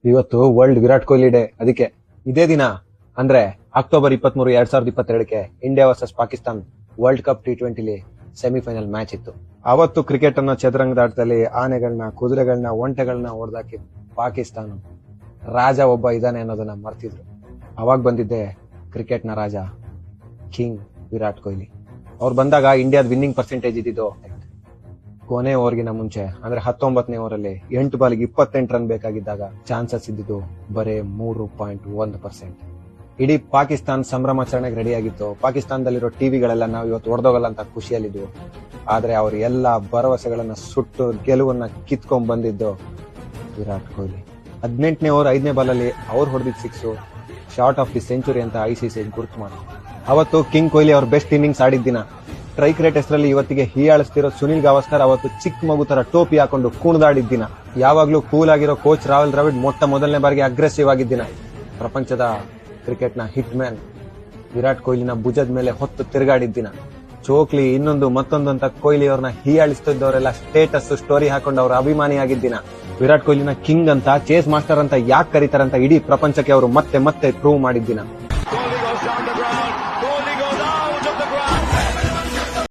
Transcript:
ಇವತ್ತು world Virat Kohli day. ಅದಕ್ಕೆ ಇದೇ ದಿನ ಅಂದ್ರೆ ಅಕ್ಟೋಬರ್ 23, 2022ಕ್ಕೆ India versus Pakistan world cup T20 semifinal match ಇತ್ತು. ಅವತ್ತು ಕ್ರಿಕೆಟ್ ಅನ್ನೋ ಚದುರಂಗದ ಆಟದಲ್ಲಿ ಆನೆಗಳನ್ನ, ಕುದುರೆಗಳನ್ನ, ಒಂಟೆಗಳನ್ನ ಹೊಡೆದಾಕಿ ಪಾಕಿಸ್ತಾನ ರಾಜ ಒಬ್ಬ ಇದ್ದಾನೆ ಅನ್ನೋದನ್ನ ಮರ್ತಿದ್ರು. ಅವಾಗ ಬಂದಿದ್ದೆ ಕ್ರಿಕೆಟ್ನ ರಾಜ, ಕಿಂಗ್ ವಿರಾಟ್ ಕೊಹ್ಲಿ. ಅವ್ರು ಬಂದಾಗ ಇಂಡಿಯಾದ ವಿನ್ನಿಂಗ್ ಪರ್ಸೆಂಟೇಜ್ ಇದ್ದಿದ್ದು ಕೊನೆ ಓವರ್ಗಿನ ಮುಂಚೆ ಅಂದ್ರೆ 19ನೇ ಓವರಲ್ಲಿ 8 ಬಾಲಿಗೆ 28 ರನ್ ಬೇಕಾಗಿದ್ದಾಗ ಚಾನ್ಸಸ್ ಇದ್ದಿದ್ದು ಬರೇ 3.1%. ಇಡೀ ಪಾಕಿಸ್ತಾನ್ ಸಂಭ್ರಮಾಚರಣೆಗೆ ರೆಡಿ ಆಗಿತ್ತು. ಪಾಕಿಸ್ತಾನದಲ್ಲಿರೋ ಟಿವಿಗಳೆಲ್ಲ ನಾವು ಇವತ್ತು ಹೊಡೆದೋಗಲ್ಲ ಅಂತ ಖುಷಿಯಲ್ಲಿದ್ವು. ಆದ್ರೆ ಅವ್ರ ಎಲ್ಲಾ ಭರವಸೆಗಳನ್ನ ಸುಟ್ಟು ಗೆಲುವನ್ನ ಕಿತ್ಕೊಂಡ್ ಬಂದಿದ್ದು ವಿರಾಟ್ ಕೊಹ್ಲಿ. 18ನೇ ಓವರ್ 5ನೇ ಬಾಲಲ್ಲಿ ಅವ್ರು ಹೊಡೆದಿದ್ದ 6 ಶಾರ್ಟ್ ಆಫ್ ದಿ ಸೆಂಚುರಿ ಅಂತ ICC ಗುರುತು ಮಾಡಿ. ಅವತ್ತು ಕಿಂಗ್ ಕೊಹ್ಲಿ ಅವ್ರ ಬೆಸ್ಟ್ ಇನ್ನಿಂಗ್ಸ್ ಆಡಿದ ದಿನ. ಸ್ಟ್ರೈಕ್ ರೇಟ್ ಹೆಸರಲ್ಲಿ ಇವತ್ತಿಗೆ ಹೀಯಾಳಿಸ್ತಿರೋ ಸುನಿಲ್ ಗವಾಸ್ಕರ್ ಅವತ್ತು ಚಿಕ್ಕ ಮಗು ತರ ಟೋಪಿ ಹಾಕೊಂಡು ಕುಣಿದಾಡಿದ ದಿನ. ಯಾವಾಗ್ಲೂ ಕೂಲ್ ಆಗಿರೋ ಕೋಚ್ ರಾಹುಲ್ ದ್ರಾವಿಡ್ ಮೊದಲನೇ ಬಾರಿಗೆ ಅಗ್ರೆಸಿವ್ ಆಗಿದ್ದ ದಿನ. ಪ್ರಪಂಚದ ಕ್ರಿಕೆಟ್ನ ಹಿಟ್ ಮ್ಯಾನ್ ವಿರಾಟ್ ಕೊಹ್ಲಿನ ಭುಜದ ಮೇಲೆ ಹೊತ್ತು ತಿರುಗಾಡಿದ ದಿನ. ಚೋಕ್ಲಿ ಇನ್ನೊಂದು ಮತ್ತೊಂದು ಅಂತ ಕೊಹ್ಲಿ ಅವ್ರನ್ನ ಹೀಯಾಳಿಸ್ತಿದ್ದವರೆಲ್ಲ ಸ್ಟೇಟಸ್ ಸ್ಟೋರಿ ಹಾಕೊಂಡು ಅವ್ರ ಅಭಿಮಾನಿ ಆಗಿದ್ದ ದಿನ. ವಿರಾಟ್ ಕೊಹ್ಲಿನ ಕಿಂಗ್ ಅಂತ, ಚೇಸ್ ಮಾಸ್ಟರ್ ಅಂತ ಯಾಕೆ ಕರೀತಾರಂತ ಇಡೀ ಪ್ರಪಂಚಕ್ಕೆ ಅವರು ಮತ್ತೆ ಪ್ರೂವ್ ಮಾಡಿದ ದಿನ.